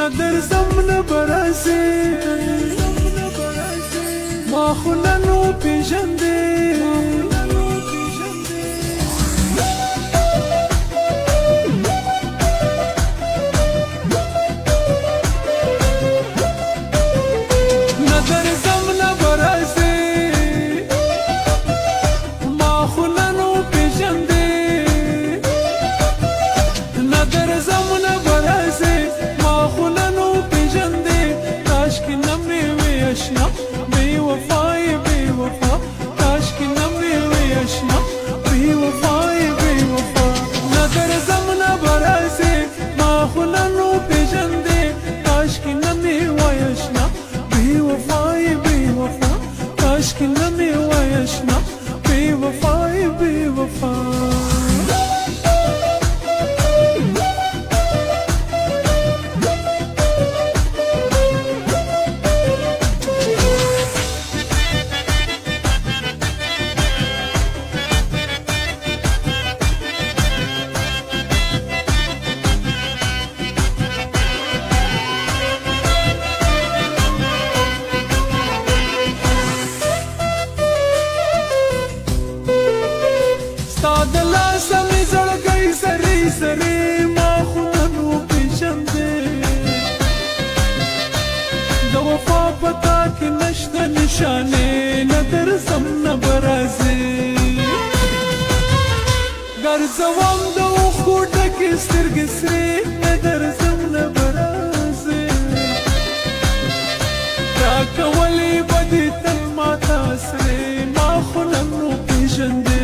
درځم نه برازي ما خو نن وپېژندې نه درځم نه برازي ما خو نن وپېژندې نه درځم نه برازي ما خو نن وپېژندې کاشکې نه مې وې اشنا بې وفایې بې وفا کاشکې نه مې وې اشنا بې وفایې بې وفا نه درځم نه برازي ما خو نن وپېژندې کاشکې نه مې وای اشنا بې وفایې بې وفا کاشکې نه مې وای اشنا بې وفایې بې وفا ستا د لاسه مې زړګی سرې سرې ما خو نن وپېژندې د وفا په تا کې نشته نشانې نه درځم نه برازې ګرځوم د اوښکو ډکې سترګې سرې نه درځم نه برازې راکولې به دې تل ماته سرې ما خو نن وپېژندې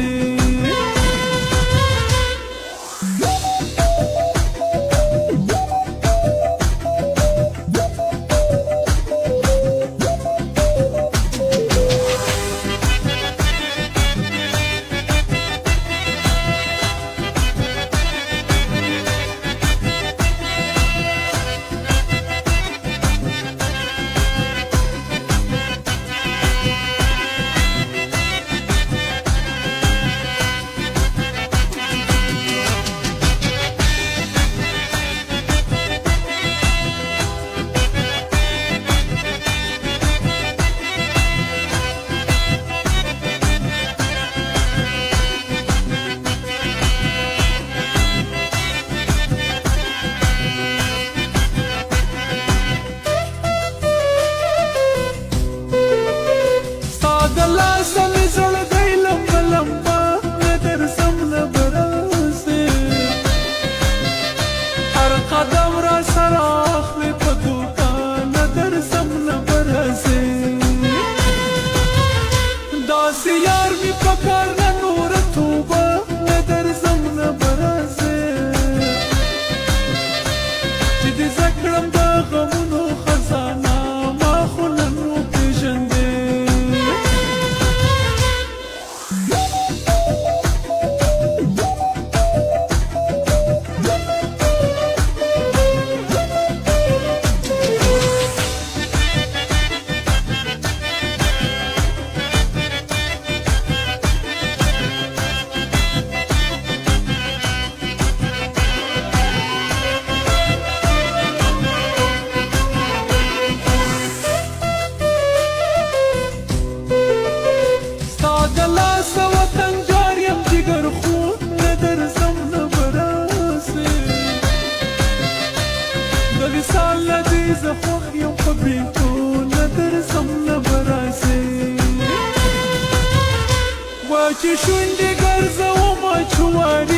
قدم را سره اخلي په دوکان نه درځم نه برازې داسې یار مې په کار نه نوره توبه نه درځم نه برازې چې دې زده کړم د غمونو خزانه ما خو نن وپېژندې زه خوښ یم په بېلتون نه درځم نه برازې وچې شونډې ګرځومه چوارې